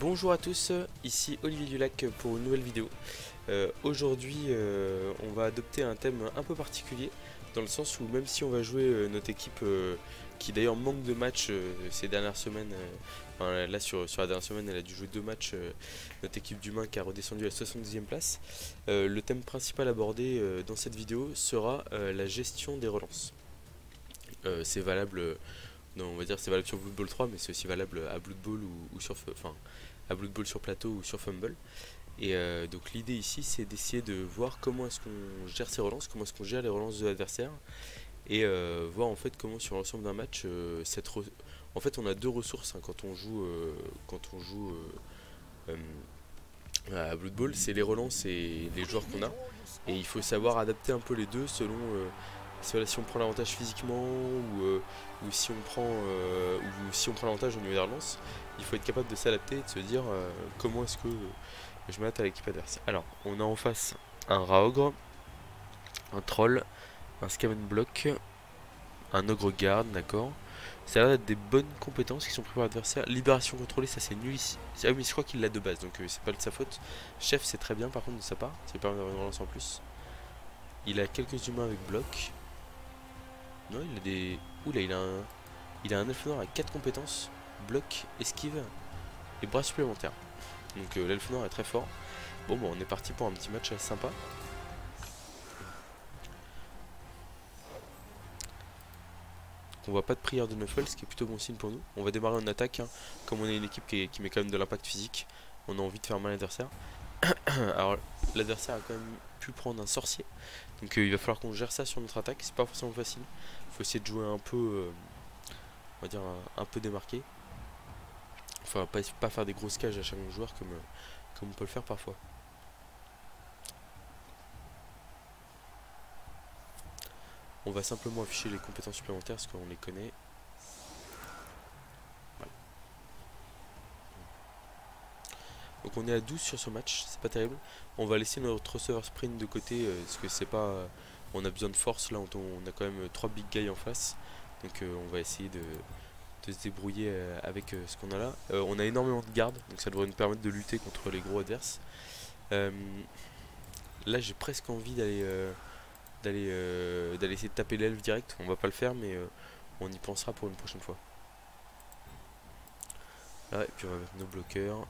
Bonjour à tous, ici Olivier Dulac pour une nouvelle vidéo. Aujourd'hui on va adopter un thème un peu particulier, dans le sens où même si on va jouer notre équipe qui d'ailleurs manque de matchs ces dernières semaines, enfin, là sur la dernière semaine elle a dû jouer 2 matchs, notre équipe d'humains qui a redescendu à la 70e place. Le thème principal abordé dans cette vidéo sera la gestion des relances. C'est valable... Non, on va dire c'est valable sur Blood Bowl 3, mais c'est aussi valable à Blood Bowl ou sur, enfin, à Blood Bowl sur plateau ou sur Fumble. Et donc l'idée ici, c'est d'essayer de voir comment est-ce qu'on gère ces relances, comment est-ce qu'on gère les relances de l'adversaire, et voir en fait comment sur l'ensemble d'un match, en fait on a deux ressources hein, quand on joue à Blood Bowl, c'est les relances et les joueurs qu'on a, et il faut savoir adapter un peu les deux selon si on prend l'avantage physiquement ou si on prend l'avantage au niveau des relances. Il faut être capable de s'adapter et de se dire comment est-ce que je m'adapte à l'équipe adverse. Alors, on a en face un Raogre, un Troll, un Scaven Block, un Ogre Garde, d'accord. Ça a l'air d'être des bonnes compétences qui sont prises par l'adversaire. Libération contrôlée, ça c'est nul ici. Ah oui, mais je crois qu'il l'a de base, donc c'est pas de sa faute. Chef, c'est très bien par contre de sa part, ça lui permet d'avoir une relance en plus. Il a quelques humains avec bloc. Non, il a des... Oula, il a un elfe noir à 4 compétences. Bloc, esquive et bras supplémentaires. Donc l'elfe noir est très fort. Bon, on est parti pour un petit match assez sympa. Donc, on voit pas de prière de Nuffle, ce qui est plutôt bon signe pour nous. On va démarrer en attaque, hein. Comme on est une équipe qui met quand même de l'impact physique, on a envie de faire mal à l'adversaire. Alors l'adversaire a quand même pu prendre un sorcier. Donc il va falloir qu'on gère ça sur notre attaque. C'est pas forcément facile. Il faut essayer de jouer un peu, on va dire un peu démarqué. Enfin pas faire des grosses cages à chaque joueur comme on peut le faire parfois. On va simplement afficher les compétences supplémentaires parce qu'on les connaît. Voilà. Donc on est à 12 sur ce match, c'est pas terrible. On va laisser notre receveur sprint de côté parce que c'est pas... on a besoin de force là, on a quand même 3 big guys en face. Donc on va essayer de se débrouiller avec ce qu'on a là. On a énormément de gardes, donc ça devrait nous permettre de lutter contre les gros adverses. Là j'ai presque envie d'aller essayer de taper l'elfe direct. On va pas le faire, mais on y pensera pour une prochaine fois. Là, et puis on va mettre nos bloqueurs.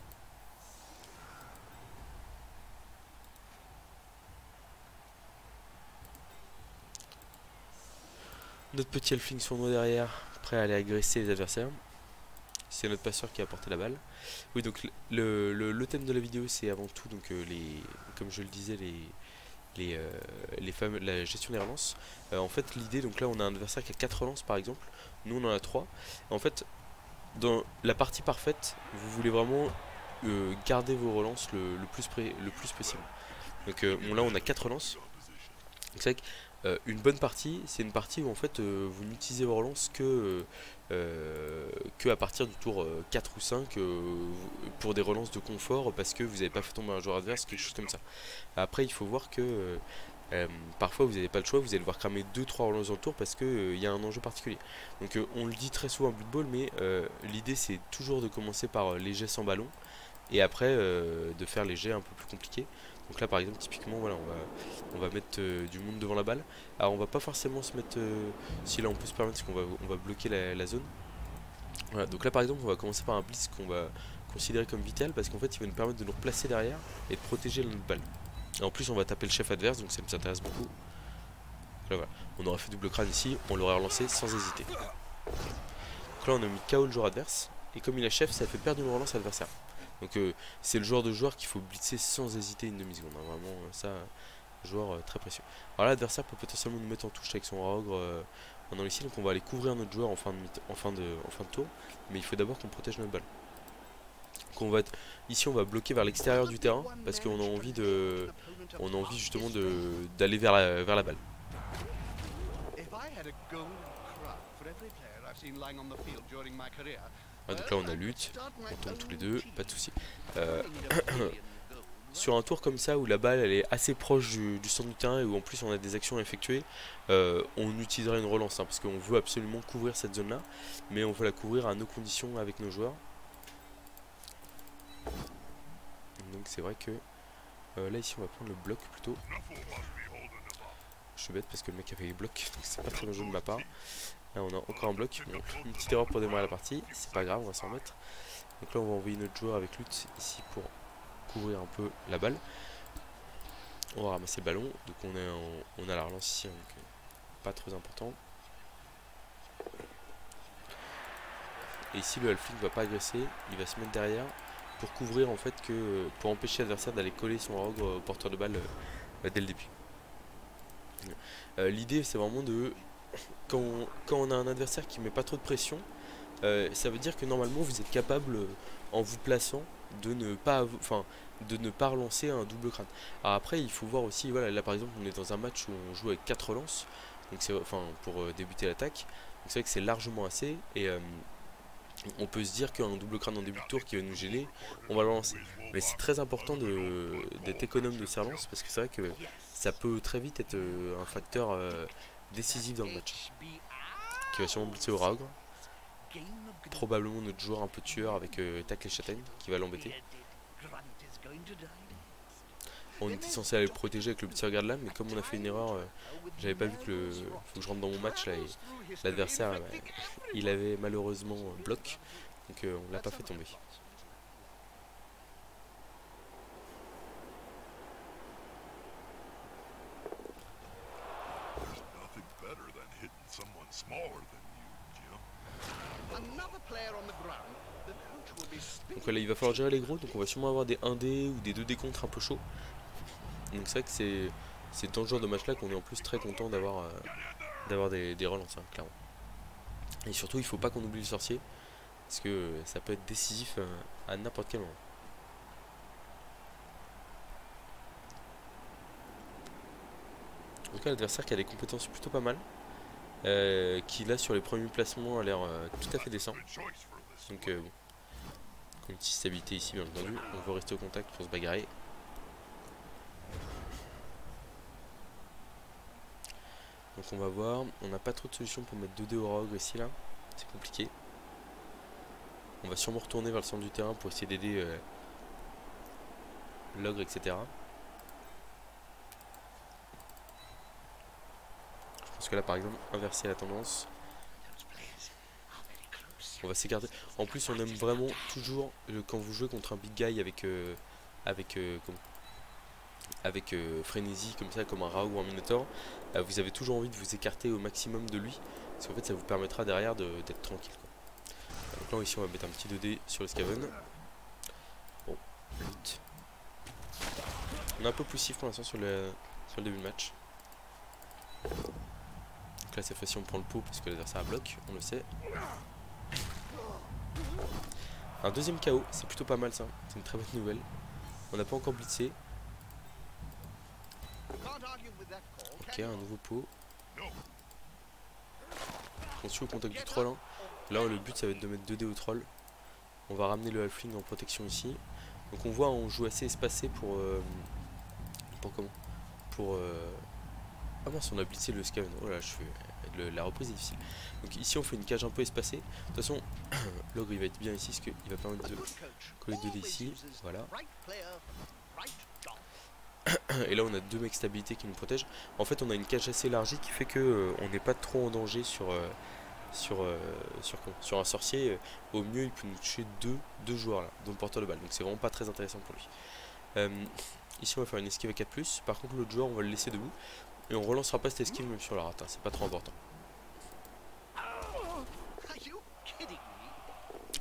Notre petit elfling sournois derrière, prêt à aller agresser les adversaires. C'est notre passeur qui a apporté la balle. Oui, donc le thème de la vidéo, c'est avant tout, donc, comme je le disais, la gestion des relances. En fait, l'idée, donc là, on a un adversaire qui a 4 relances par exemple. Nous, on en a 3. En fait, dans la partie parfaite, vous voulez vraiment garder vos relances le plus possible. Donc là, on a 4 relances. C'est vrai qu'une bonne partie, c'est une partie où en fait vous n'utilisez vos relances que à partir du tour 4 ou 5 pour des relances de confort parce que vous n'avez pas fait tomber un joueur adverse, quelque chose comme ça. Après, il faut voir que parfois vous n'avez pas le choix, vous allez devoir cramer 2-3 relances dans le tour parce qu'il y a un enjeu particulier. Donc on le dit très souvent à Blood Bowl, mais l'idée c'est toujours de commencer par les jets sans ballon et après de faire les jets un peu plus compliqués. Donc là par exemple typiquement voilà, on va mettre du monde devant la balle. Alors on va pas forcément se mettre si là on peut se permettre, parce qu'on va bloquer la zone. Voilà, donc là par exemple on va commencer par un blitz qu'on va considérer comme vital parce qu'en fait il va nous permettre de nous replacer derrière et de protéger notre balle. Et en plus on va taper le chef adverse, donc ça nous intéresse beaucoup. Là voilà, on aurait fait double crâne ici, on l'aurait relancé sans hésiter. Donc là on a mis KO le joueur adverse, et comme il a chef ça fait perdre une relance à l'adversaire. Donc c'est le genre de joueur qu'il faut blitzer sans hésiter une demi-seconde, hein. Vraiment ça, joueur très précieux. Alors là l'adversaire peut potentiellement nous mettre en touche avec son Raogre pendant ici, donc on va aller couvrir notre joueur en fin de tour, mais il faut d'abord qu'on protège notre balle. Donc ici on va bloquer vers l'extérieur du terrain parce qu'on a envie justement d'aller vers la balle. Ah, donc là on a lutte, on tombe tous les deux, pas de soucis. Sur un tour comme ça où la balle elle est assez proche du centre du terrain et où en plus on a des actions à effectuer, on utiliserait une relance hein, parce qu'on veut absolument couvrir cette zone là, mais on veut la couvrir à nos conditions avec nos joueurs. c'est vrai que là ici on va prendre le bloc plutôt. Je suis bête parce que le mec avait les blocs, donc c'est pas très dangereux de ma part. Là on a encore un bloc, bon, une petite erreur pour démarrer la partie, c'est pas grave, on va s'en remettre. Donc là on va envoyer notre joueur avec lutte ici pour couvrir un peu la balle. On va ramasser le ballon, donc on a la relance ici, hein, donc pas trop important. Et ici le halfling va pas agresser, il va se mettre derrière pour couvrir en fait pour empêcher l'adversaire d'aller coller son rogue au porteur de balle dès le début. L'idée c'est vraiment de quand on a un adversaire qui met pas trop de pression, ça veut dire que normalement vous êtes capable en vous plaçant de ne pas relancer un double crâne. Alors après il faut voir aussi, voilà, là par exemple on est dans un match où on joue avec 4 relances, donc c'est pour débuter l'attaque, donc c'est vrai que c'est largement assez et on peut se dire qu'un double crâne en début de tour qui va nous gêner, on va le lancer. Mais c'est très important d'être économe de ses relances parce que c'est vrai que ça peut très vite être un facteur décisif dans le match. Qui va sûrement blitzer au Raogre. Probablement notre joueur un peu tueur avec Tac les châtaignes qui va l'embêter. On était censé aller le protéger avec le petit regard là, mais comme on a fait une erreur, j'avais pas vu que faut que je rentre dans mon match là et l'adversaire il avait malheureusement bloc, donc on l'a pas fait tomber. Donc là il va falloir gérer les gros, donc on va sûrement avoir des 1D ou des 2D contre un peu chaud. Donc c'est vrai que c'est dans ce genre de match là qu'on est en plus très content d'avoir des relances, hein, clairement. Et surtout il faut pas qu'on oublie le sorcier, parce que ça peut être décisif à n'importe quel moment. Donc là l'adversaire qui a des compétences plutôt pas mal, qui là sur les premiers placements a l'air tout à fait décent. Donc bon, comme une petite stabilité ici bien entendu, on veut rester au contact pour se bagarrer. Donc on va voir, on n'a pas trop de solutions pour mettre 2D au rogue ici là, c'est compliqué. On va sûrement retourner vers le centre du terrain pour essayer d'aider l'ogre, etc. Je pense que là par exemple, inverser la tendance. On va s'écarter. En plus on aime vraiment toujours, quand vous jouez contre un big guy avec frénésie comme ça, comme un Ra ou un Minotaur, vous avez toujours envie de vous écarter au maximum de lui, parce qu'en fait ça vous permettra derrière d'être tranquille, quoi. Donc là ici on va mettre un petit 2D sur le Skaven. Bon, lutte. On est un peu poussif pour l'instant sur le début de match. Donc là cette fois-ci on prend le pot parce que l'adversaire bloque, on le sait. Un deuxième KO, c'est plutôt pas mal ça, c'est une très bonne nouvelle. On n'a pas encore blitzé. Ok, un nouveau pot. On suit au contact du troll, hein. Là le but ça va être de mettre 2D au troll. On va ramener le halfling en protection ici. Donc on voit on joue assez espacé pour ah mince, on a blitzé le Skaven. Oh là, la reprise est difficile. Donc ici on fait une cage un peu espacée. De toute façon l'ogre il va être bien ici parce qu'il va permettre de coller 2D ici. Voilà. Et là on a deux mecs stabilité qui nous protègent. En fait on a une cage assez élargie qui fait que on n'est pas trop en danger sur un sorcier. Au mieux il peut nous toucher deux joueurs là, dont le porteur de balle. Donc c'est vraiment pas très intéressant pour lui. Ici on va faire une esquive à 4+. Par contre l'autre joueur on va le laisser debout. Et on relancera pas cette esquive même sur la rate, hein, c'est pas trop important.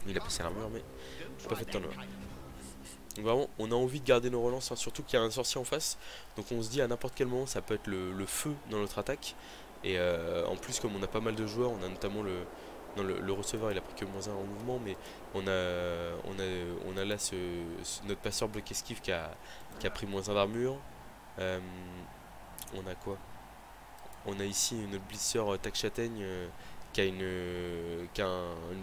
Il a passé l'armure mais j'ai pas fait de turnover. Donc vraiment on a envie de garder nos relances, hein, surtout qu'il y a un sorcier en face. Donc on se dit à n'importe quel moment ça peut être le feu dans notre attaque. Et en plus comme on a pas mal de joueurs, on a notamment le receveur, il a pris que -1 en mouvement, mais on a là notre passeur bloc esquive qui a pris -1 d'armure. On a quoi? On a ici notre blisseur Tac Châtaigne qui a une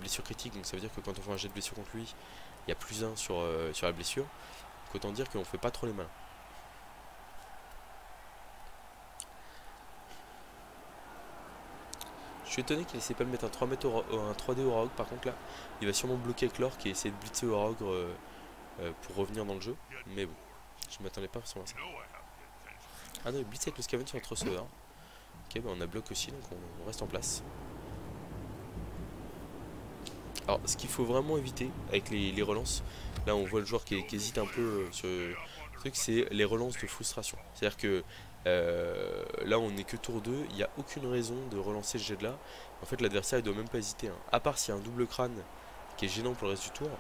blessure critique, donc ça veut dire que quand on fait un jet de blessure contre lui, il y a +1 sur la blessure. Donc autant dire qu'on fait pas trop les malins. Je suis étonné qu'il essaie pas de mettre un 3D au Raog. Par contre là, il va sûrement bloquer avec l'orc et essayer de blitzer au Raog pour revenir dans le jeu. Mais bon. Je m'attendais pas forcément à ça. Ah non, il blitz avec le Scaven sur notre receveur. Ok, bah on a bloc aussi, donc on reste en place. Alors, ce qu'il faut vraiment éviter avec les relances, là on voit le joueur qui hésite un peu sur le truc, c'est les relances de frustration. C'est-à-dire que là on n'est que tour 2, il n'y a aucune raison de relancer ce jet là. En fait, l'adversaire il doit même pas hésiter, hein. À part s'il y a un double crâne qui est gênant pour le reste du tour,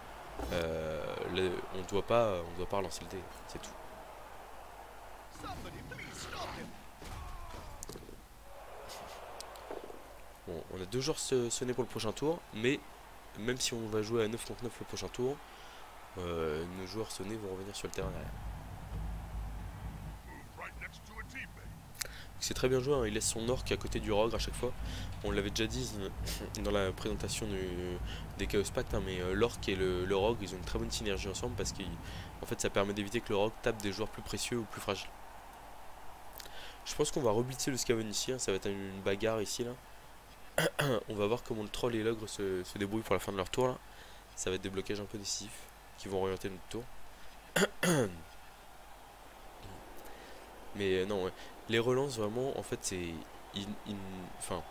on doit pas relancer le dé, c'est tout. Bon, on a deux joueurs sonnés pour le prochain tour, mais même si on va jouer à 9 contre 9 le prochain tour, nos joueurs sonnés vont revenir sur le terrain derrière. C'est très bien joué, hein. Il laisse son orc à côté du rogue à chaque fois. On l'avait déjà dit dans la présentation des Chaos Pact, hein, mais l'orc et le rogue, ils ont une très bonne synergie ensemble parce qu'en fait ça permet d'éviter que le rogue tape des joueurs plus précieux ou plus fragiles. Je pense qu'on va reblitzer le Scaven ici, hein. Ça va être une bagarre ici là. On va voir comment le troll et l'ogre se débrouillent pour la fin de leur tour là. Ça va être des blocages un peu décisifs qui vont orienter notre tour. Mais non, ouais. Les relances vraiment, en fait, c'est. Enfin,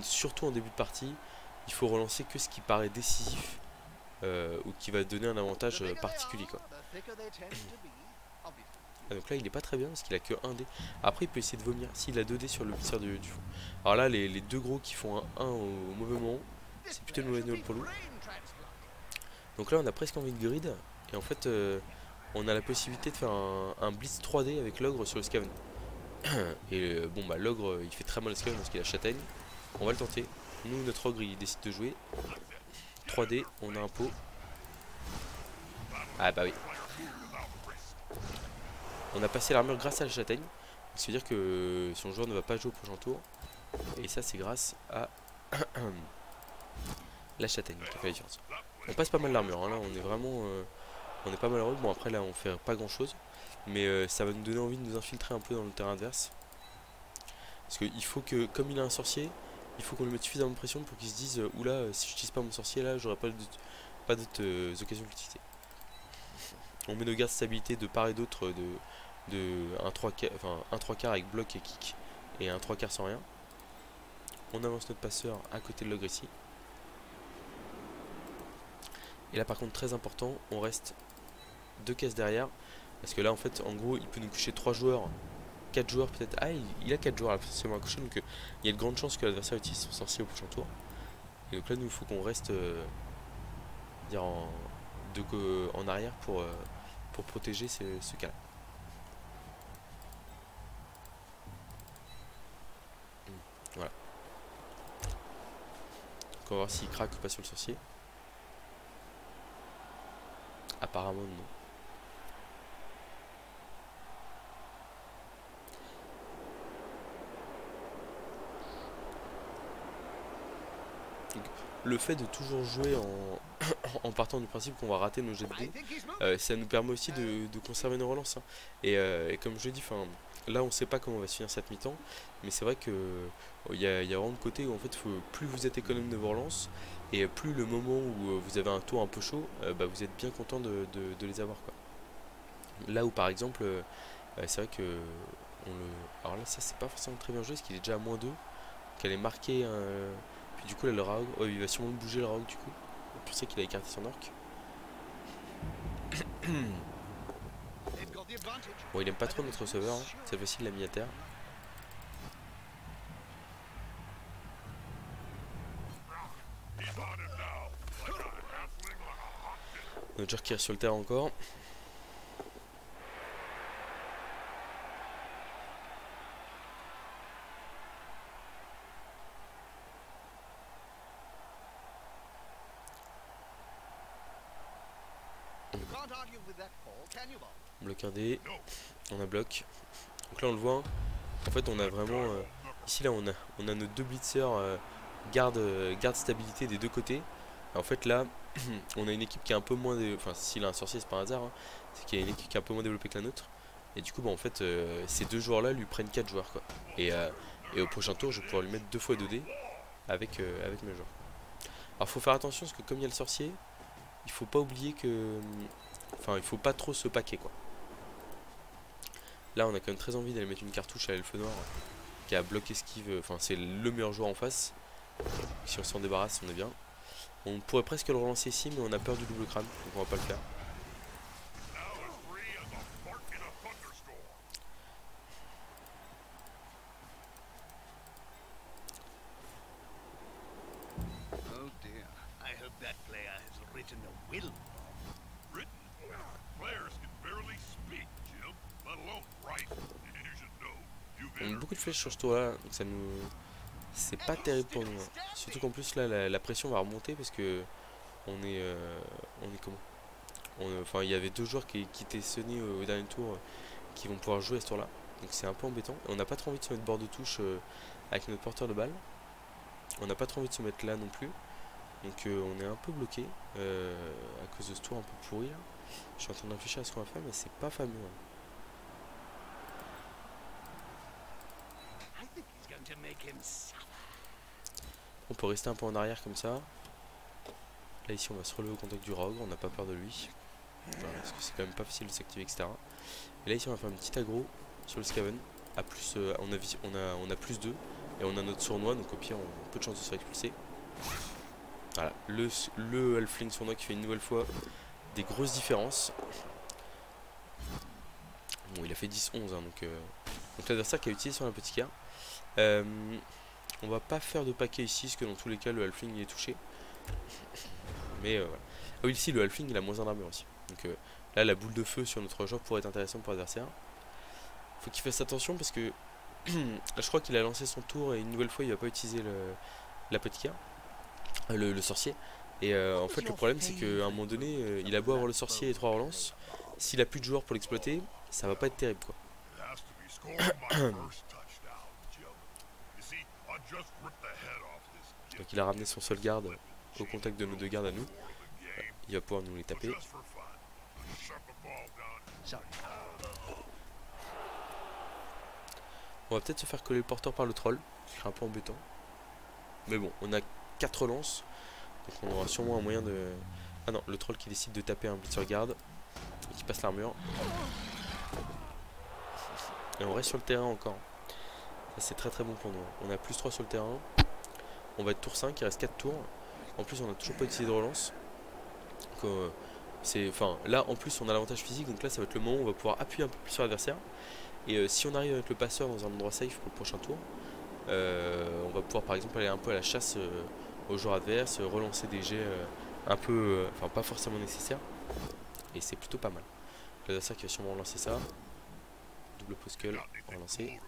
surtout en début de partie, il faut relancer que ce qui paraît décisif ou qui va donner un avantage particulier, quoi. Ah, donc là, il est pas très bien parce qu'il a que 1 dé. Après, il peut essayer de vomir s'il a 2 dés sur le blitzer du fond. Alors là, les deux gros qui font un 1 au mauvais moment, c'est plutôt une mauvaise nouvelle pour nous. Donc là, on a presque envie de grid. Et en fait, on a la possibilité de faire un blitz 3D avec l'ogre sur le Scaven. Et bon bah l'ogre il fait très mal au Scaven parce qu'il a châtaigne. On va le tenter. Nous notre ogre il décide de jouer 3D, on a un pot. Ah bah oui. On a passé l'armure grâce à la châtaigne. Ça veut dire que son joueur ne va pas jouer au prochain tour. Et ça c'est grâce à la châtaigne qui fait la différence. On passe pas mal l'armure, hein. Là on est vraiment on est pas malheureux. Bon après là on fait pas grand chose. Mais ça va nous donner envie de nous infiltrer un peu dans le terrain adverse. Parce qu'il faut que, comme il a un sorcier, il faut qu'on lui mette suffisamment de pression pour qu'il se dise oula, si je n'utilise pas mon sorcier là, j'aurai pas d'autres occasions de l'utiliser. On met nos gardes de stabilité de part et d'autre de un 3 quarts avec bloc et kick et un 3 quarts sans rien. On avance notre passeur à côté de l'ogre ici. Et là par contre très important, on reste 2 cases derrière. Parce que là en fait en gros il peut nous coucher 3 joueurs, 4 joueurs peut-être. Ah il a 4 joueurs là forcément à coucher, donc il y a de grandes chances que l'adversaire utilise son sorcier au prochain tour. Et donc là nous il faut qu'on reste dire en arrière pour protéger ce cas là. Voilà. Donc on va voir s'il craque ou pas sur le sorcier. Apparemment non. Donc, le fait de toujours jouer en partant du principe qu'on va rater nos jets de dés, ça nous permet aussi de conserver nos relances, hein. Et comme je l'ai dit, là on sait pas comment on va se finir cette mi-temps, mais c'est vrai que il y a vraiment le côté où en fait plus vous êtes économe de vos relances et plus le moment où vous avez un tour un peu chaud, bah, vous êtes bien content de les avoir, quoi. Là où par exemple c'est vrai que alors là ça c'est pas forcément très bien joué parce qu'il est déjà à -2, qu'elle est marquée puis du coup là le Raog, oh, il va sûrement bouger le Raog du coup. C'est pour ça qu'il a écarté son orc. Bon il aime pas trop notre receveur, hein. Cette fois-ci il l'a mis à terre. Notre joueur qui reste sur le terrain encore. On bloque un dé, on a bloc. Donc là on le voit, hein. En fait on a vraiment ici là on a nos deux blitzers garde stabilité des deux côtés. Et en fait là on a une équipe qui est un peu moins enfin s'il a un sorcier c'est pas un hasard, hein. C'est qu'il y a une équipe qui est un peu moins développée que la nôtre. Et du coup bah, en fait ces deux joueurs là lui prennent 4 joueurs, quoi. Et au prochain tour je vais pouvoir lui mettre 2 fois 2 dés avec mes joueurs. Alors faut faire attention parce que comme il y a le sorcier, il faut pas oublier que il faut pas trop se paquer, quoi. Là on a quand même très envie d'aller mettre une cartouche à l'elfe noir qui a bloc esquive, enfin c'est le meilleur joueur en face. Si on s'en débarrasse on est bien. On pourrait presque le relancer ici mais on a peur du double crâne, donc on va pas le faire. On a beaucoup de flèches sur ce tour là, donc ça nous... c'est pas terrible pour nous, hein. Surtout qu'en plus là la pression va remonter parce que on est comment, enfin il y avait deux joueurs qui étaient sonnés au dernier tour qui vont pouvoir jouer à ce tour là, donc c'est un peu embêtant. Et on n'a pas trop envie de se mettre bord de touche avec notre porteur de balle, on n'a pas trop envie de se mettre là non plus, donc on est un peu bloqué à cause de ce tour un peu pourri là. Je suis en train de réfléchir à ce qu'on va faire mais c'est pas fameux, hein. On peut rester un peu en arrière comme ça. Là ici on va se relever au contact du rogue, on n'a pas peur de lui. Voilà, parce que c'est quand même pas facile de s'activer, etc. Et là ici on va faire un petit aggro sur le Skaven. À plus, on a plus 2 et on a notre sournois, donc au pire on a peu de chance de se faire expulser. Voilà, le halfling sournois qui fait une nouvelle fois des grosses différences. Bon il a fait 10-11 hein, donc l'adversaire qui a utilisé son apothicaire. On va pas faire de paquet ici, parce que dans tous les cas le halfling il est touché. Mais voilà. Ah oui, ici le halfling il a moins 1 d'armure aussi. Donc là la boule de feu sur notre joueur pourrait être intéressante pour l'adversaire. Faut qu'il fasse attention parce que là je crois qu'il a lancé son tour et une nouvelle fois il va pas utiliser l'apothicaire, le sorcier. Et en fait le problème c'est qu'à un moment donné il a beau avoir le sorcier et 3 relances, s'il a plus de joueurs pour l'exploiter, ça va pas être terrible quoi. Donc il a ramené son seul garde au contact de nos deux gardes à nous. Il va pouvoir nous les taper. On va peut-être se faire coller le porteur par le troll, ce serait un peu embêtant. Mais bon, on a 4 relances, donc on aura sûrement un moyen de... Ah non, le troll qui décide de taper un blitzer garde et qui passe l'armure. Et on reste sur le terrain encore. Ça c'est très très bon pour nous. On a plus 3 sur le terrain. On va être tour 5, il reste 4 tours. En plus on n'a toujours pas utilisé de relance. Donc, enfin, là en plus on a l'avantage physique, donc là ça va être le moment où on va pouvoir appuyer un peu plus sur l'adversaire. Et si on arrive avec le passeur dans un endroit safe pour le prochain tour, on va pouvoir par exemple aller un peu à la chasse aux joueurs adverses, relancer des jets un peu, enfin pas forcément nécessaires. Et c'est plutôt pas mal. L'adversaire qui va sûrement relancer ça. Double poskull, relancer.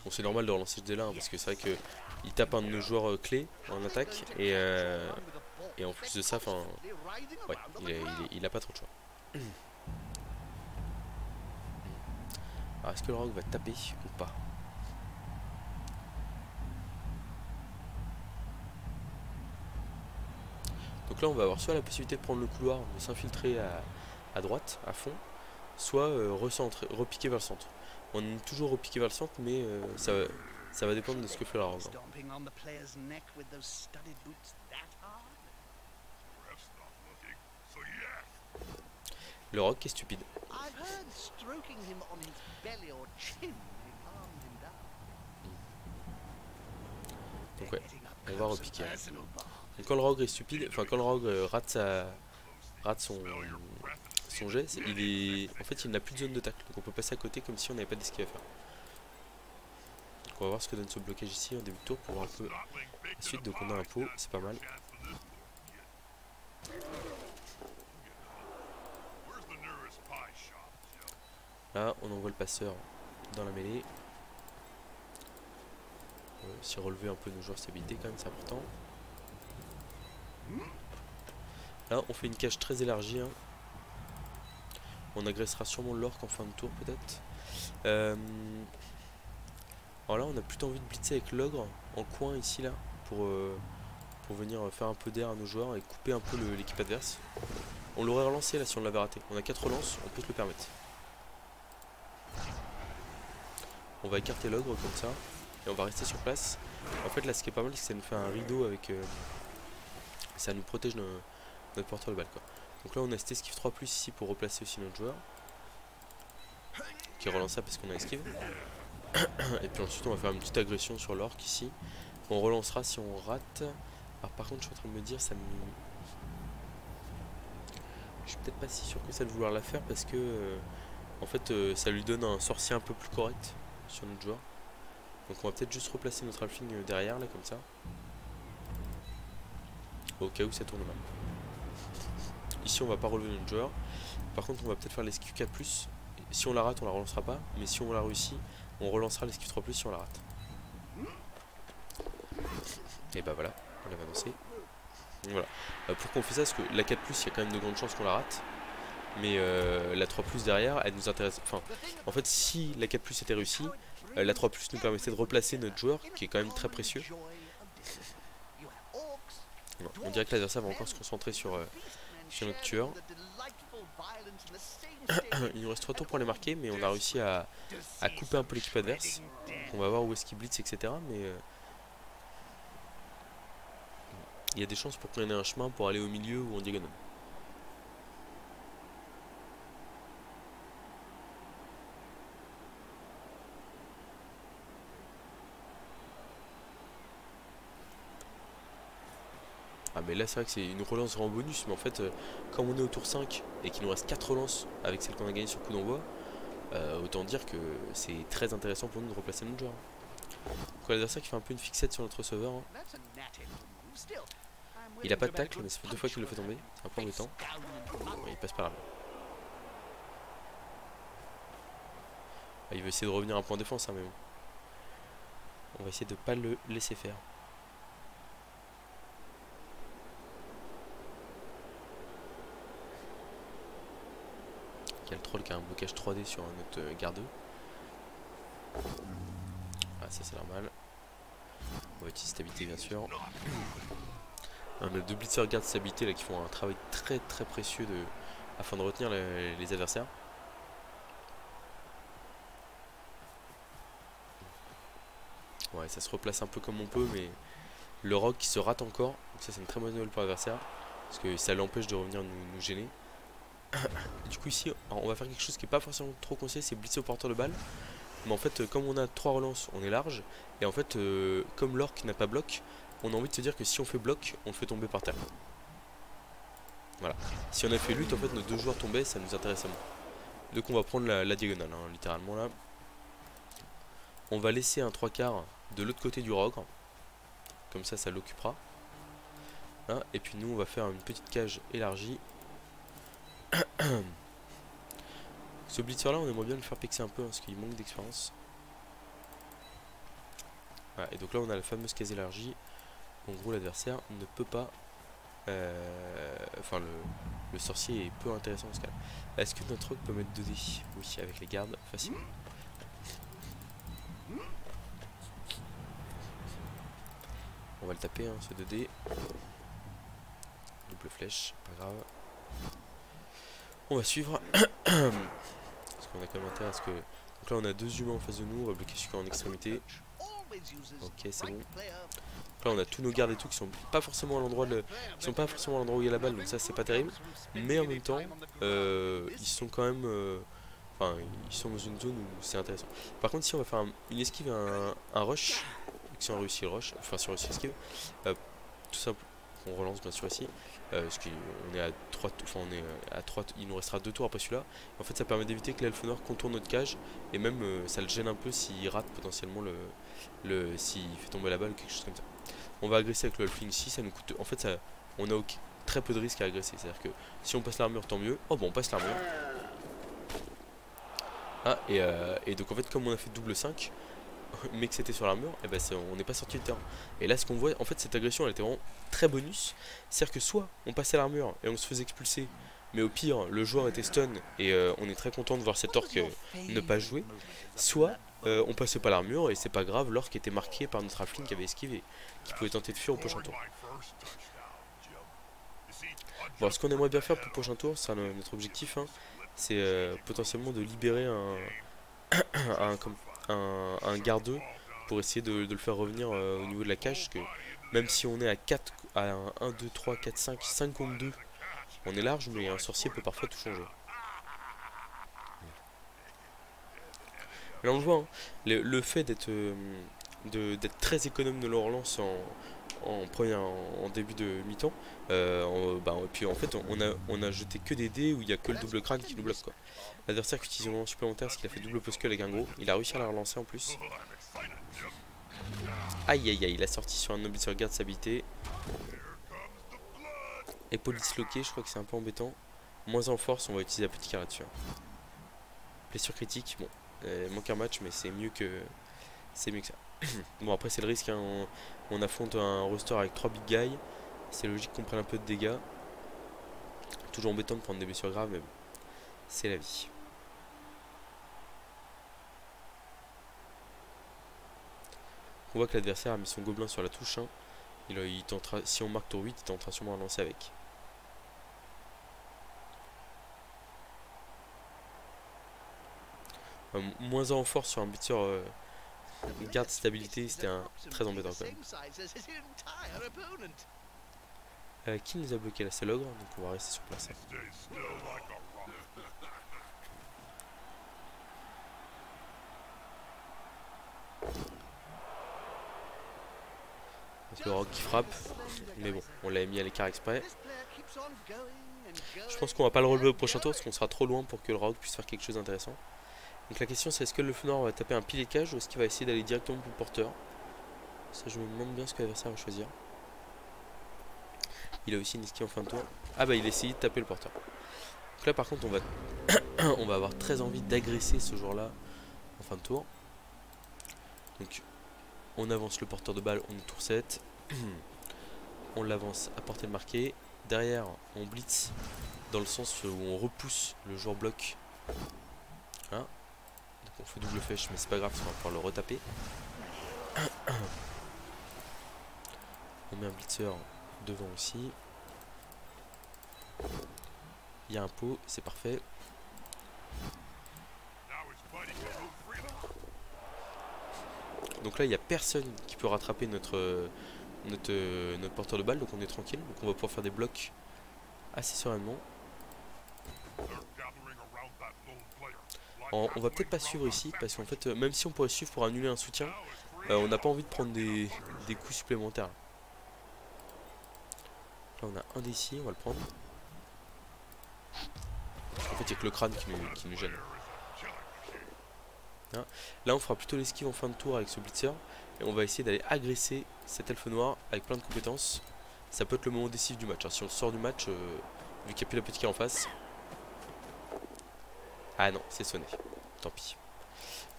Bon c'est normal de relancer ce dé là hein, parce que c'est vrai que il tape un de nos joueurs clés en attaque et en plus de ça, enfin ouais, il a pas trop de choix. Alors est-ce que le rogue va taper ou pas? Donc là on va avoir soit la possibilité de prendre le couloir, de s'infiltrer à droite, à fond, soit repiquer vers le centre. On est toujours repiqué vers le centre mais ça va dépendre de ce que fait la rogue. Le rogue est stupide. Donc ouais, on va repiquer. Donc quand le rogue est stupide, enfin quand le rogue rate son jet, en fait il n'a plus de zone de tacle, donc on peut passer à côté comme si on n'avait pas d'esquive à faire. Donc on va voir ce que donne ce blocage ici en début de tour pour voir un peu la suite. Donc on a un pot, c'est pas mal. Là on envoie le passeur dans la mêlée. Si relever un peu nos joueurs stabilité quand même c'est important. Là on fait une cage très élargie hein. On agressera sûrement l'orc en fin de tour peut-être. Alors là on a plutôt envie de blitzer avec l'ogre en coin ici là pour venir faire un peu d'air à nos joueurs et couper un peu l'équipe adverse. On l'aurait relancé là si on l'avait raté. On a 4 relances, on peut se le permettre. On va écarter l'ogre comme ça et on va rester sur place. En fait là ce qui est pas mal c'est que ça nous fait un rideau avec... ça nous protège notre porteur de balle quoi. Donc là on a cet esquive 3+ ici pour replacer aussi notre joueur. Qui relance ça parce qu'on a esquive. Et puis ensuite on va faire une petite agression sur l'orc ici. On relancera si on rate. Alors par contre je suis en train de me dire ça me... Je suis peut-être pas si sûr que ça de vouloir la faire parce que en fait ça lui donne un sorcier un peu plus correct sur notre joueur. Donc on va peut-être juste replacer notre halfling derrière là comme ça. Au cas où ça tourne mal. Ici on va pas relever notre joueur. Par contre on va peut-être faire l'esquive 4+. Si on la rate on la relancera pas. Mais si on la réussit on relancera l'esquive 3+ si on la rate. Et bah voilà, on l'avait annoncé. Voilà. Pourquoi on fait ça? Parce que la 4+, il y a quand même de grandes chances qu'on la rate. Mais la 3+ derrière, elle nous intéresse. Enfin, en fait, si la 4+ était réussie, la 3+ nous permettait de replacer notre joueur, qui est quand même très précieux. Non, on dirait que l'adversaire va encore se concentrer sur notre tueur. Il nous reste 3 tours pour les marquer, mais on a réussi à couper un peu l'équipe adverse. On va voir où est-ce qu'il blitz, etc. Mais il y a des chances pour qu'on ait un chemin pour aller au milieu ou en diagonale. Ah mais là c'est vrai que c'est une relance en bonus, mais en fait comme on est au tour 5 et qu'il nous reste 4 relances avec celle qu'on a gagnée sur coup d'envoi, autant dire que c'est très intéressant pour nous de replacer notre joueur. Donc l'adversaire qui fait un peu une fixette sur notre receveur. Hein. Il a pas de tacle mais ça fait 2 fois qu'il le fait tomber, c'est un peu embêtant. Ouais, il passe par là. Ah, il veut essayer de revenir à un point de défense hein, mais bon. On va essayer de pas le laisser faire. Il y a le troll qui a un blocage 3D sur notre garde. Ah ça c'est normal. On va utiliser stabilité bien sûr. On a deux blitzers garde stabilité là qui font un travail très très précieux afin de retenir les adversaires. Ouais ça se replace un peu comme on peut mais le rogue qui se rate encore. Donc ça c'est une très bonne nouvelle pour l'adversaire. Parce que ça l'empêche de revenir nous gêner. Du coup ici on va faire quelque chose qui est pas forcément trop conseillé, c'est blitzer au porteur de balle. Mais en fait comme on a 3 relances on est large. Et en fait comme l'orc n'a pas bloc, on a envie de se dire que si on fait bloc on le fait tomber par terre. Voilà. Si on a fait lutte en fait nos 2 joueurs tombaient, ça nous intéressait moins. Donc on va prendre la diagonale hein, littéralement là. On va laisser un 3/4 de l'autre côté du rogue. Comme ça l'occupera. Hein, et puis nous on va faire une petite cage élargie. Ce blitzer là on aimerait bien le faire pexer un peu hein, parce qu'il manque d'expérience. Voilà, et donc là on a la fameuse case élargie. En gros l'adversaire ne peut pas enfin le sorcier est peu intéressant dans ce cas là. Est-ce que notre rogue peut mettre 2 dés? Oui avec les gardes facilement. On va le taper hein, ce 2 dés. Double flèche, pas grave. On va suivre. Parce qu'on a quand même intérêt à ce que... Donc là on a 2 humains en face de nous, on va bloquer celui qui est en extrémité. Ok c'est bon. Donc là on a tous nos gardes et tout qui sont pas forcément à l'endroit où il y a la balle, donc ça c'est pas terrible. Mais en même temps ils sont quand même enfin ils sont dans une zone où c'est intéressant. Par contre si on va faire une esquive, un rush, si on réussit le rush, enfin si on réussit l'esquive, tout simple, on relance bien sûr ici. Parce qu'on est à 3, enfin on est à 3, il nous restera 2 tours après celui-là. En fait ça permet d'éviter que l'elfe noir contourne notre cage. Et même ça le gêne un peu s'il rate potentiellement s'il fait tomber la balle ou quelque chose comme ça. On va agresser avec le elfling ici, ça nous coûte. En fait ça, on a très peu de risques à agresser. C'est à dire que si on passe l'armure tant mieux. Oh bon on passe l'armure. Ah et donc en fait comme on a fait double 5 mais que c'était sur l'armure, et ben on n'est pas sorti du terrain. Et là ce qu'on voit, en fait cette agression elle était vraiment très bonus. C'est à dire que soit on passait l'armure et on se faisait expulser, mais au pire le joueur était stun et on est très content de voir cet orc ne pas jouer. Soit on passait pas l'armure et c'est pas grave, l'orc était marqué par notre halfling qui avait esquivé, qui pouvait tenter de fuir au prochain tour. Bon, ce qu'on aimerait bien faire pour le prochain tour, c'est notre objectif hein, c'est potentiellement de libérer un garde pour essayer de le faire revenir au niveau de la cage. Parce que même si on est à 4, à 1, 2, 3, 4, 5 contre 2, On est large, mais un sorcier peut parfois tout changer. Là on le voit, hein, le fait d'être très économe de leur relance en début de mi-temps, et puis en fait on a jeté que des dés où il n'y a que le double crâne qui nous bloque quoi. L'adversaire qui utilise un moment supplémentaire parce qu'il a fait double posture avec un gros, il a réussi à la relancer en plus. Aïe aïe aïe, il a sorti sur un noble sur garde stabilité. Épaule disloquée, je crois que c'est un peu embêtant. Moins en force, on va utiliser la petite carte là-dessus. Blessure critique, bon, manque un match mais c'est mieux que ça. Bon après c'est le risque, hein, on affronte un roster avec 3 big guys. C'est logique qu'on prenne un peu de dégâts. Toujours embêtant de prendre des blessures graves mais bon, c'est la vie. On voit que l'adversaire a mis son gobelin sur la touche, hein. Il tentera, si on marque tour 8, il tentera sûrement à lancer avec. Moins en force sur un blitzer garde stabilité, c'était très embêtant quand même. Qui nous a bloqué là? C'est l'ogre, donc on va rester sur place. Donc le rogue qui frappe, mais bon, on l'avait mis à l'écart exprès. Je pense qu'on va pas le relever au prochain tour parce qu'on sera trop loin pour que le rogue puisse faire quelque chose d'intéressant. Donc la question c'est est-ce que le feu noir va taper un pilier de cage ou est-ce qu'il va essayer d'aller directement pour le porteur? Ça je me demande bien ce que l'adversaire va choisir. Il a aussi une esquive en fin de tour. Ah bah il a essayé de taper le porteur. Donc là par contre on va on va avoir très envie d'agresser ce joueur là en fin de tour. Donc on avance le porteur de balle, on est tour 7. On l'avance à portée de marqué. Derrière on blitz dans le sens où on repousse le joueur bloc. Hein, donc on fait double flèche mais c'est pas grave, on va pouvoir le retaper. On met un blitzer devant aussi. Il y a un pot, c'est parfait. Donc là il n'y a personne qui peut rattraper notre porteur de balle, donc on est tranquille. Donc on va pouvoir faire des blocs assez sereinement. On va peut-être pas suivre ici parce qu'en fait même si on pourrait suivre pour annuler un soutien, on n'a pas envie de prendre des coups supplémentaires. Là on a un d'ici, on va le prendre. En fait il n'y a que le crâne qui nous gêne. Hein, là on fera plutôt l'esquive en fin de tour avec ce blitzer. Et on va essayer d'aller agresser cet elfe noir avec plein de compétences. Ça peut être le moment décisif du match, hein. Si on sort du match, vu qu'il n'y a plus la petite qui est en face. Ah non, c'est sonné. Tant pis.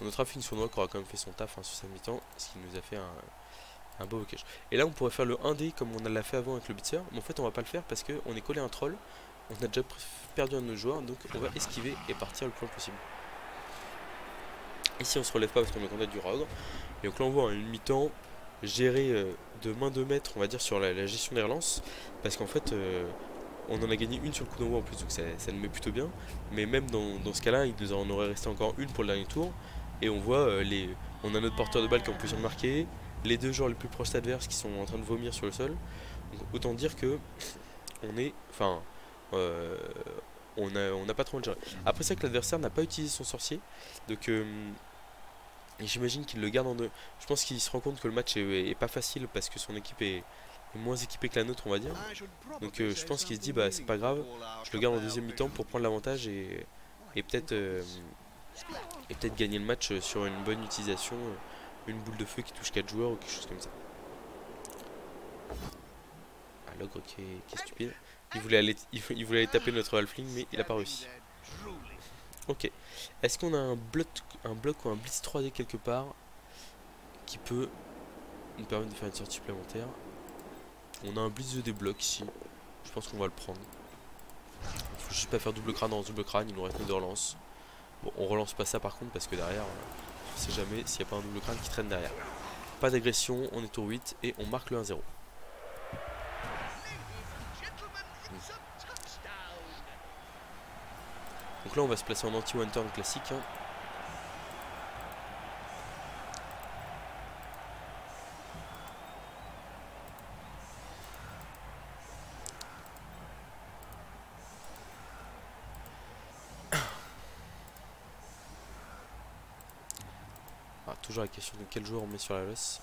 Notre affine sournois qui aura quand même fait son taf, hein, sur sa mi-temps, ce qui nous a fait un beau blocage. Et là on pourrait faire le 1D comme on l'a fait avant avec le blitzer. Mais en fait on va pas le faire parce qu'on est collé à un troll. On a déjà perdu un de nos joueurs, donc on va esquiver et partir le plus loin possible. Ici on se relève pas parce qu'on est en contact du rogue. Et donc là on voit une mi-temps gérée de main de maître, on va dire, sur la gestion des relances. Parce qu'en fait on en a gagné une sur le coup d'envoi en plus, donc ça nous met plutôt bien. Mais même dans ce cas là, il nous en aurait resté encore une pour le dernier tour. Et on voit on a notre porteur de balle qui est en position de marquer, les deux joueurs les plus proches adverses qui sont en train de vomir sur le sol. Donc autant dire que on est, enfin, on n'a pas trop le gérer. Après ça que l'adversaire n'a pas utilisé son sorcier, donc j'imagine qu'il le garde en deux. Je pense qu'il se rend compte que le match est pas facile parce que son équipe est moins équipée que la nôtre, on va dire. Donc je pense qu'il se dit bah c'est pas grave, je le garde en deuxième mi-temps pour prendre l'avantage et peut-être gagner le match sur une bonne utilisation, une boule de feu qui touche 4 joueurs ou quelque chose comme ça. Ah, l'ogre qui est stupide. Il voulait aller taper notre halfling mais il a pas réussi. Ok. Est-ce qu'on a un bloc ou un blitz 3D quelque part qui peut nous permettre de faire une sortie supplémentaire? On a un blitz de débloc ici. Je pense qu'on va le prendre. Il faut juste pas faire double crâne dans double crâne, il nous reste 2 relances. Bon, on relance pas ça par contre parce que derrière, on sait jamais s'il n'y a pas un double crâne qui traîne derrière. Pas d'agression, on est tour 8 et on marque le 1-0. Donc là on va se placer en anti-one turn classique, hein. toujours la question de quel joueur on met sur la losse.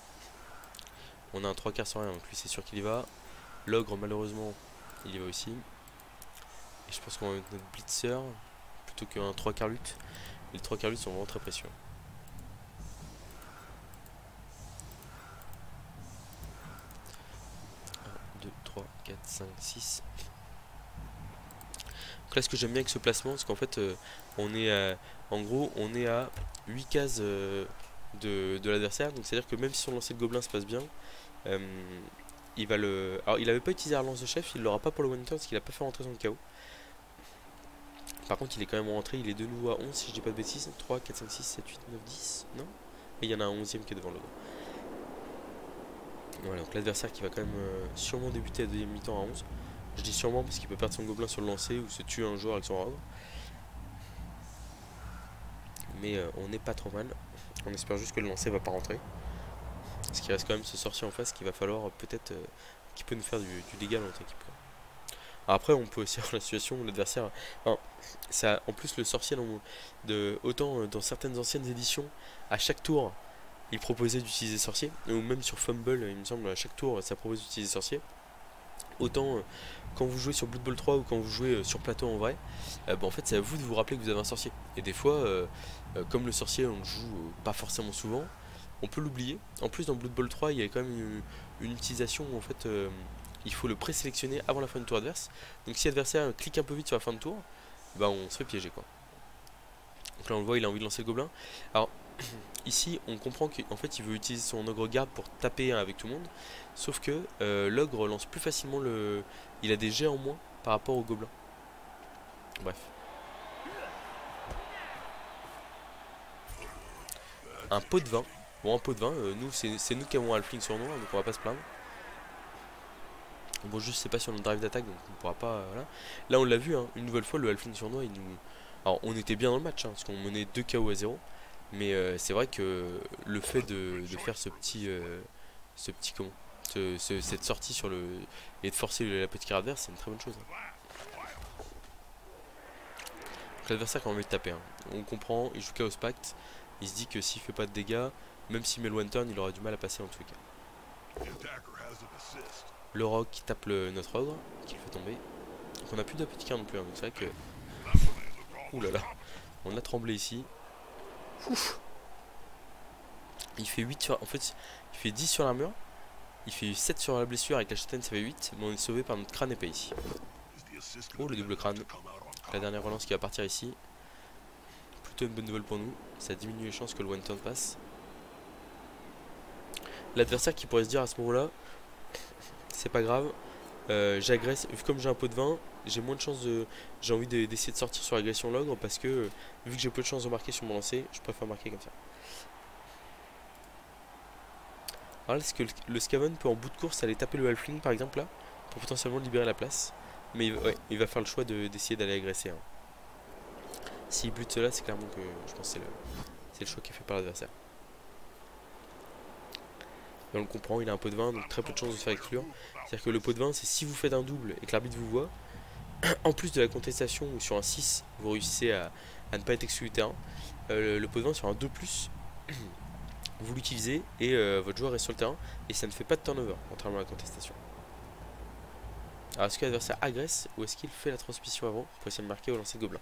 On a un 3 quarts sans rien, donc lui c'est sûr qu'il y va. L'ogre malheureusement il y va aussi. Et je pense qu'on va mettre notre blitzer plutôt qu'un 3 quarts lutte. Et les 3 quarts lutte sont vraiment très précieux. 1, 2, 3, 4, 5, 6. Donc là ce que j'aime bien avec ce placement, c'est qu'en fait on est à, en gros on est à 8 cases de l'adversaire. Donc c'est à dire que même si son lancer de gobelin se passe bien, il va le... Alors il avait pas utilisé la relance de chef, il l'aura pas pour le one turn parce qu'il a pas fait rentrer son KO. Par contre il est quand même rentré, il est de nouveau à 11 si je dis pas de bêtises. 3, 4, 5, 6, 7, 8, 9, 10, non? Et il y en a un 11ème qui est devant le dos. Voilà, donc l'adversaire qui va quand même sûrement débuter à deuxième mi-temps à 11. Je dis sûrement parce qu'il peut perdre son gobelin sur le lancer ou se tuer un joueur avec son ogre. Mais on n'est pas trop mal. On espère juste que le lancer va pas rentrer. Parce qu'il reste quand même ce sorcier en face qu'il va falloir peut-être... qui peut nous faire du dégât dans notre équipe. Après on peut aussi avoir la situation où l'adversaire... Enfin, ça, en plus le sorcier, autant dans certaines anciennes éditions, à chaque tour, il proposait d'utiliser sorcier. Ou même sur Fumble, il me semble, à chaque tour, ça propose d'utiliser sorcier. Autant quand vous jouez sur Blood Bowl 3 ou quand vous jouez sur plateau en vrai, en fait c'est à vous de vous rappeler que vous avez un sorcier. Et des fois, comme le sorcier on le joue pas forcément souvent, on peut l'oublier. En plus dans Blood Bowl 3 il y a quand même une utilisation où en fait il faut le présélectionner avant la fin du tour adverse. Donc si l'adversaire clique un peu vite sur la fin de tour, on se fait piéger quoi. Donc là on le voit, il a envie de lancer le gobelin. Alors ici on comprend qu'en fait il veut utiliser son ogre garde pour taper avec tout le monde. Sauf que l'ogre lance plus facilement le... Il a des jets en moins par rapport au gobelin. Bref. Un pot de vin. Bon, un pot de vin, nous c'est nous qui avons un halfling sur nous, donc on va pas se plaindre. Bon, juste c'est pas sur notre drive d'attaque, donc on pourra pas... voilà. Là on l'a vu, hein, une nouvelle fois, le halfling sur nous, il nous... Alors on était bien dans le match, hein, parce qu'on menait 2 KO à 0. Mais c'est vrai que le fait de faire ce petit comment, cette sortie sur le... et de forcer la petite carte adverse, c'est une très bonne chose. L'adversaire qui a envie de taper, hein. On comprend, il joue Chaos Pact, il se dit que s'il fait pas de dégâts, même s'il met le one turn, il aura du mal à passer en tous les cas. Le rock qui tape notre ogre, qui le fait tomber. Donc on a plus d'apothicaire non plus, hein, donc c'est vrai que... Ouh là là, on a tremblé ici. Ouf. Il fait 8 sur... En fait, il fait 10 sur l'armure. Il fait 7 sur la blessure, avec la châtaigne ça fait 8. Mais on est sauvé par notre crâne épais ici. Oh, le double crâne. La dernière relance qui va partir ici. Plutôt une bonne nouvelle pour nous. Ça diminue les chances que le one turn passe. L'adversaire qui pourrait se dire à ce moment-là, c'est pas grave, j'agresse. Vu comme j'ai un pot de vin, j'ai moins de chances de... J'ai envie d'essayer de sortir sur l'agression l'ogre parce que vu que j'ai peu de chances de marquer sur mon lancer, je préfère marquer comme ça. Alors là, est-ce que le Scaven peut en bout de course aller taper le halfling par exemple là, pour potentiellement libérer la place. Mais ouais, il va faire le choix d'essayer d'aller agresser, hein. S'il bute cela, c'est clairement que je pense que c'est le choix qui est fait par l'adversaire. Et on le comprend, il a un pot de vin, donc très peu de chances de se faire exclure. C'est-à-dire que le pot de vin, c'est si vous faites un double et que l'arbitre vous voit, en plus de la contestation où sur un 6, vous réussissez à ne pas être exclu du terrain, le pot de vin sur un 2+, vous l'utilisez et votre joueur reste sur le terrain et ça ne fait pas de turnover, contrairement à la contestation. Alors est-ce que l'adversaire agresse ou est-ce qu'il fait la transmission avant pour essayer de marquer au lancer de gobelin?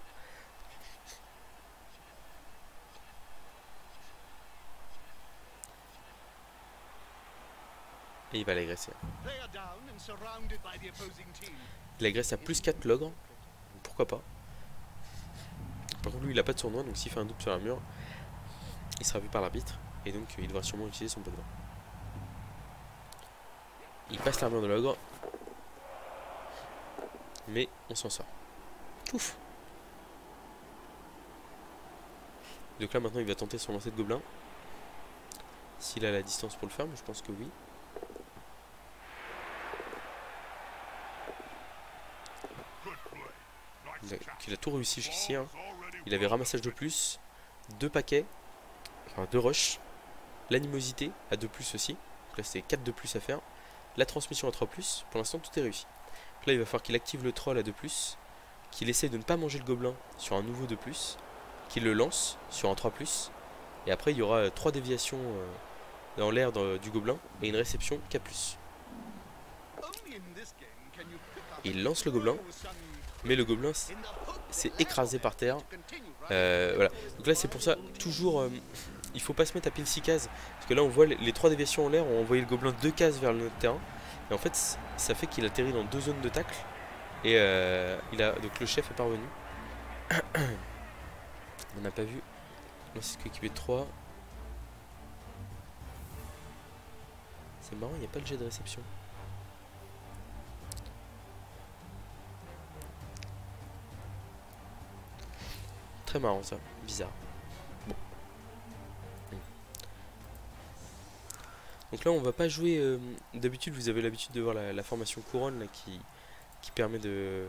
Et il va l'agresser. Il agresse à +4 l'ogre. Pourquoi pas. Par contre lui il a pas de sournois, donc s'il fait un double sur la mur, il sera vu par l'arbitre. Et donc il devra sûrement utiliser son pot de vin. Il passe l'armure de l'ogre. Mais on s'en sort. Ouf. Donc là maintenant il va tenter son lancer de gobelin. S'il a la distance pour le faire, mais je pense que oui. Il a tout réussi jusqu'ici, hein. Il avait ramassage de plus, 2 paquets, enfin 2 rushs, l'animosité à 2+ aussi, donc là c'est 4 de plus à faire, la transmission à 3+, pour l'instant tout est réussi. Donc là il va falloir qu'il active le troll à 2+, qu'il essaye de ne pas manger le gobelin sur un nouveau 2+, qu'il le lance sur un 3+, Et après il y aura 3 déviations dans l'air du gobelin et une réception K+. Il lance le gobelin, mais le gobelin s'est écrasé par terre. Voilà. Donc là c'est pour ça, toujours, il faut pas se mettre à pile 6 cases. Parce que là on voit les 3 déviations en l'air ont envoyé le gobelin 2 cases vers notre terrain. Et en fait ça fait qu'il atterrit dans 2 zones de tacle. Et donc le chef est parvenu. On n'a pas vu. Là c'est ce qu'équipé de 3. C'est marrant, il n'y a pas le jet de réception. Très marrant ça, bizarre. Bon. Donc là on va pas jouer, d'habitude vous avez l'habitude de voir la formation couronne là, qui permet de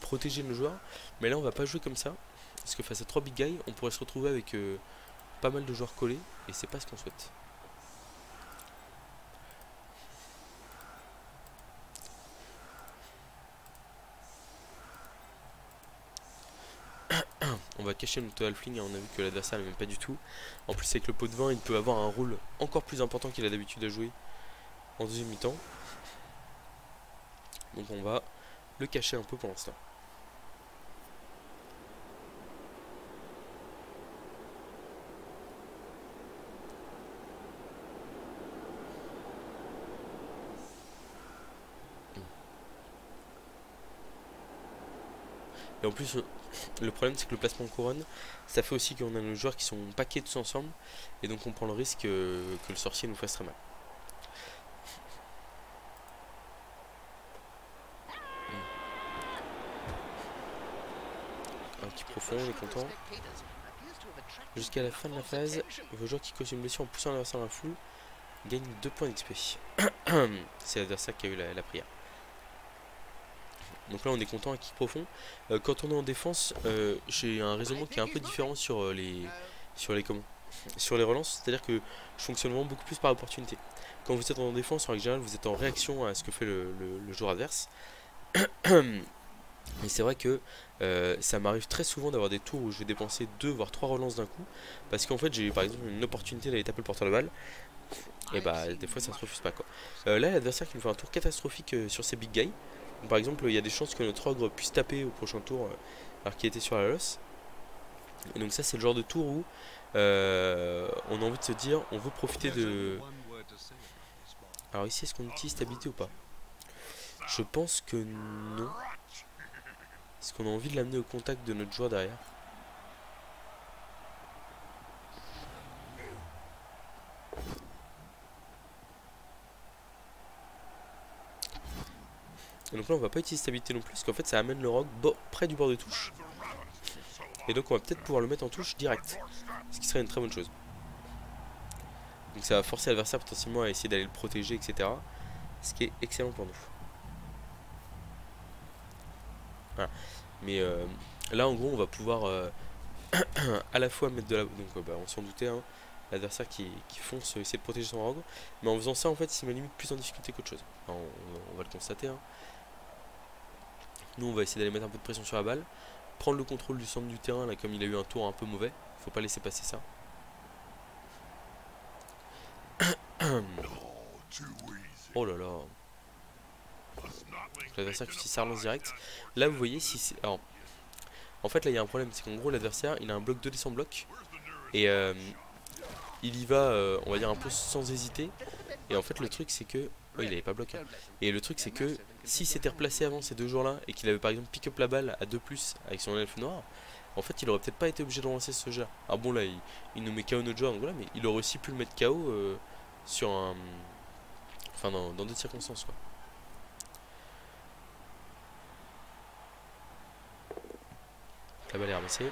protéger nos joueurs. Mais là on va pas jouer comme ça, parce que face à 3 big guys on pourrait se retrouver avec pas mal de joueurs collés, et c'est pas ce qu'on souhaite. On va cacher notre halfling et on a vu que l'adversaire n'aime pas du tout. En plus avec le pot de vin il peut avoir un rôle encore plus important qu'il a d'habitude à jouer en deuxième mi-temps. Donc on va le cacher un peu pour l'instant. Et en plus le problème c'est que le placement de couronne ça fait aussi qu'on a nos joueurs qui sont paquets tous ensemble. Et donc on prend le risque que le sorcier nous fasse très mal. Un petit profond, on est content. Jusqu'à la fin de la phase, vos joueurs qui causent une blessure en poussant l'adversaire dans la foule gagnent 2 points d'XP. C'est l'adversaire qui a eu la prière. Donc là on est content à kick profond. Quand on est en défense, j'ai un raisonnement qui est un peu différent sur les relances. C'est à dire que je fonctionne vraiment beaucoup plus par opportunité. Quand vous êtes en défense en règle générale vous êtes en réaction à ce que fait le joueur adverse. Et c'est vrai que ça m'arrive très souvent d'avoir des tours où je vais dépenser 2 voire 3 relances d'un coup. Parce qu'en fait j'ai par exemple une opportunité d'aller taper le porteur de balle. Et bah des fois ça se refuse pas quoi. Là l'adversaire qui nous fait un tour catastrophique sur ces big guys. Donc, par exemple il y a des chances que notre ogre puisse taper au prochain tour alors qu'il était sur la loss. Et donc ça c'est le genre de tour où on a envie de se dire on veut profiter de... Alors ici est-ce qu'on utilise stabilité ou pas? Je pense que non. Est-ce qu'on a envie de l'amener au contact de notre joueur derrière? Et donc là on va pas utiliser stabilité non plus parce qu'en fait ça amène le rogue près du bord de touche. Et donc on va peut-être pouvoir le mettre en touche direct, ce qui serait une très bonne chose. Donc ça va forcer l'adversaire potentiellement à essayer d'aller le protéger, etc. Ce qui est excellent pour nous. Voilà. Mais là en gros on va pouvoir à la fois mettre de la... Donc on s'en doutait, hein, l'adversaire qui fonce essayer de protéger son rogue. Mais en faisant ça en fait il me limite plus en difficulté qu'autre chose. Enfin, on va le constater. Hein. Nous on va essayer d'aller mettre un peu de pression sur la balle. Prendre le contrôle du centre du terrain là comme il a eu un tour un peu mauvais. Faut pas laisser passer ça. Oh là là. L'adversaire qui utilise sa relance direct. Là vous voyez si c'est... Alors, en fait là il y a un problème. C'est qu'en gros l'adversaire il a un bloc 2D sans bloc. Et il y va on va dire un peu sans hésiter. Et en fait le truc c'est que... Oh, il avait pas bloqué. Et le truc c'est que s'il s'était replacé avant ces 2 jours là et qu'il avait par exemple pick up la balle à 2+ avec son elfe noir, en fait il aurait peut-être pas été obligé de relancer ce jeu là. Ah bon là il nous met KO notre joueur donc voilà, mais il aurait aussi pu le mettre KO sur un... Enfin dans d'autres circonstances quoi. La balle est ramassée.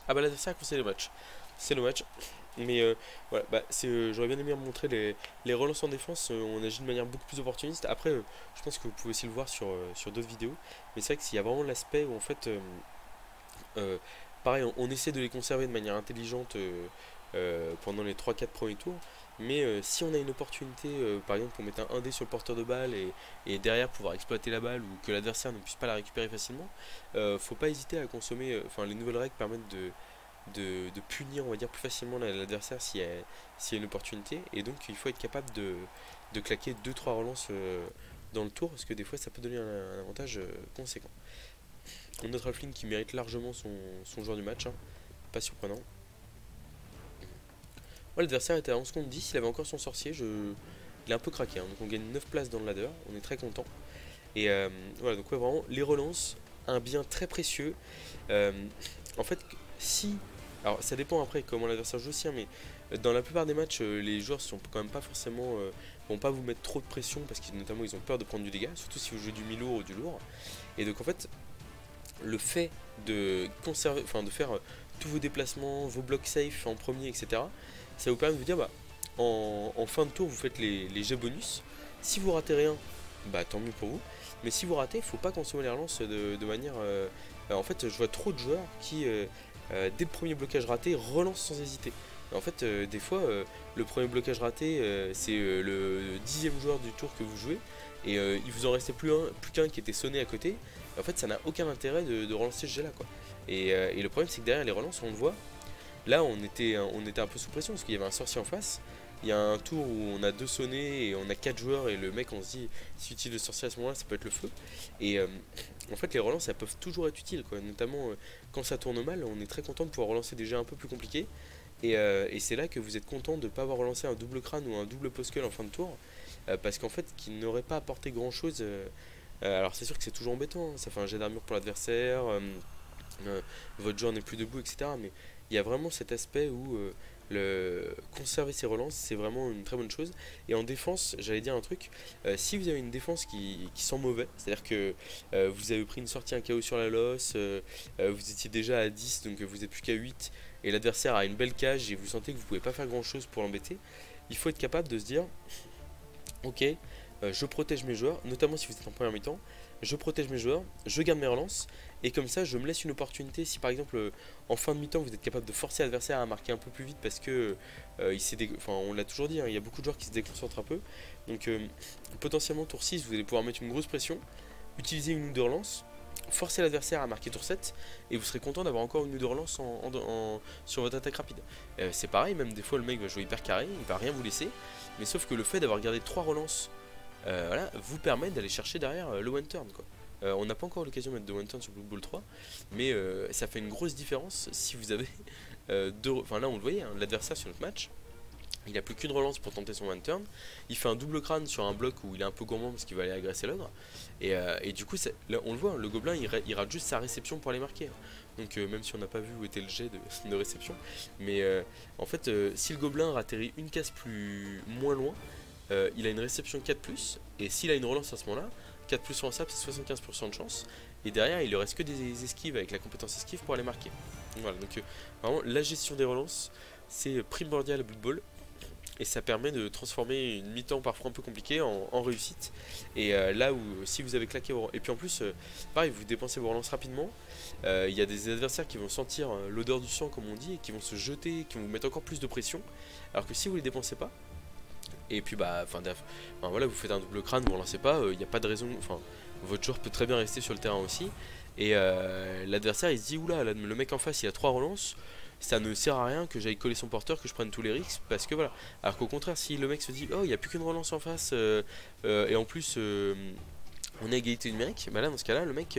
Ah bah l'adversaire a conseillé le match. C'est le match. Mais voilà, bah, j'aurais bien aimé montrer les relances en défense. On agit de manière beaucoup plus opportuniste. Après, je pense que vous pouvez aussi le voir sur d'autres vidéos. Mais c'est vrai qu'il y a vraiment l'aspect où en fait, pareil, on essaie de les conserver de manière intelligente pendant les 3-4 premiers tours. Mais si on a une opportunité, par exemple pour mettre un 1 dé sur le porteur de balle et derrière pouvoir exploiter la balle ou que l'adversaire ne puisse pas la récupérer facilement, faut pas hésiter à consommer, enfin les nouvelles règles permettent de punir on va dire plus facilement l'adversaire s'il y a une opportunité, et donc il faut être capable de claquer deux trois relances dans le tour, parce que des fois ça peut donner un avantage conséquent. Notre halfling qui mérite largement son joueur du match, hein, pas surprenant. Ouais, l'adversaire était à 11 contre 10, il avait encore son sorcier, il est un peu craqué, hein, donc on gagne 9 places dans le ladder, on est très content. Et voilà, donc ouais, vraiment, les relances, un bien très précieux. Euh, en fait, si... Alors ça dépend après comment l'adversaire joue aussi, hein, mais dans la plupart des matchs, les joueurs sont quand même pas forcément... vont pas vous mettre trop de pression, parce qu'ils notamment ils ont peur de prendre du dégât, surtout si vous jouez du mi-lourd ou du lourd. Et donc en fait, le fait de conserver, enfin de faire tous vos déplacements, vos blocs safe en premier, etc., ça vous permet de vous dire, bah, en fin de tour, vous faites les jets bonus. Si vous ratez rien, bah tant mieux pour vous. Mais si vous ratez, il faut pas consommer les relances de manière... en fait, je vois trop de joueurs qui, dès le premier blocage raté, relancent sans hésiter. En fait, des fois, le premier blocage raté, c'est le 10e joueur du tour que vous jouez, et il vous en restait plus qu'un qui était sonné à côté. En fait, ça n'a aucun intérêt de relancer ce jet là, quoi. Et le problème, c'est que derrière les relances, on le voit. Là, on était un peu sous pression parce qu'il y avait un sorcier en face. Il y a un tour où on a 2 sonnés et on a 4 joueurs, et le mec, on se dit, si utilise le sorcier à ce moment-là, ça peut être le feu. Et en fait, les relances, elles peuvent toujours être utiles, quoi. Notamment quand ça tourne mal, on est très content de pouvoir relancer des jets un peu plus compliqués. Et c'est là que vous êtes content de ne pas avoir relancé un double crâne ou un double poskel en fin de tour, parce qu'en fait, qui n'aurait pas apporté grand-chose. Alors c'est sûr que c'est toujours embêtant, hein. Ça fait un jet d'armure pour l'adversaire, votre joueur n'est plus debout, etc. Mais il y a vraiment cet aspect où conserver ses relances, c'est vraiment une très bonne chose. Et en défense, j'allais dire un truc, si vous avez une défense qui sent mauvais, c'est-à-dire que vous avez pris une sortie, un KO sur la losse, vous étiez déjà à 10, donc vous n'êtes plus qu'à 8, et l'adversaire a une belle cage et vous sentez que vous pouvez pas faire grand-chose pour l'embêter, il faut être capable de se dire, ok, je protège mes joueurs, notamment si vous êtes en première mi-temps, je protège mes joueurs, je garde mes relances, et comme ça je me laisse une opportunité. Si par exemple en fin de mi-temps vous êtes capable de forcer l'adversaire à marquer un peu plus vite parce que enfin, on l'a toujours dit, hein, il y a beaucoup de joueurs qui se déconcentrent un peu, donc potentiellement tour 6 vous allez pouvoir mettre une grosse pression, utiliser une ou deux relances, forcer l'adversaire à marquer tour 7, et vous serez content d'avoir encore une ou deux relances sur votre attaque rapide. C'est pareil, même des fois le mec va jouer hyper carré, il va rien vous laisser, mais sauf que le fait d'avoir gardé 3 relances, voilà, vous permet d'aller chercher derrière le one turn, quoi. On n'a pas encore l'occasion de mettre de one turn sur Blood Bowl 3, mais ça fait une grosse différence si vous avez enfin là on le voyait, hein, l'adversaire sur notre match, il n'a plus qu'une relance pour tenter son one turn, il fait un double crâne sur un bloc où il est un peu gourmand parce qu'il va aller agresser l'ogre, et du coup là, on le voit, hein, le gobelin il rate juste sa réception pour aller marquer, hein. Donc même si on n'a pas vu où était le jet de réception, mais en fait si le gobelin atterrit une case moins loin, il a une réception 4+, et s'il a une relance à ce moment-là, 4+ relançable, c'est 75% de chance, et derrière il ne reste que des esquives avec la compétence esquive pour aller marquer. Voilà, donc vraiment la gestion des relances, c'est primordial à Blood Bowl, et ça permet de transformer une mi-temps parfois un peu compliquée en réussite. Et là où si vous avez claqué vos... Et puis en plus, pareil, vous dépensez vos relances rapidement, il y a des adversaires qui vont sentir l'odeur du sang comme on dit, et qui vont se jeter, qui vont vous mettre encore plus de pression, alors que si vous les dépensez pas, et puis bah, enfin voilà, vous faites un double crâne, vous relancez pas, il n'y a pas de raison, enfin votre joueur peut très bien rester sur le terrain aussi, et l'adversaire il se dit, oula, le mec en face il a 3 relances, ça ne sert à rien que j'aille coller son porteur, que je prenne tous les risques, parce que voilà. Alors qu'au contraire, si le mec se dit, oh il n'y a plus qu'une relance en face, et en plus on a égalité numérique, bah là dans ce cas là le mec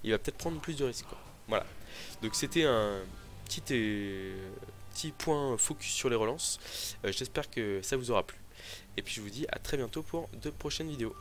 il va peut-être prendre plus de risques, quoi. Voilà, donc c'était un petit point focus sur les relances. J'espère que ça vous aura plu. Et puis je vous dis à très bientôt pour de prochaines vidéos.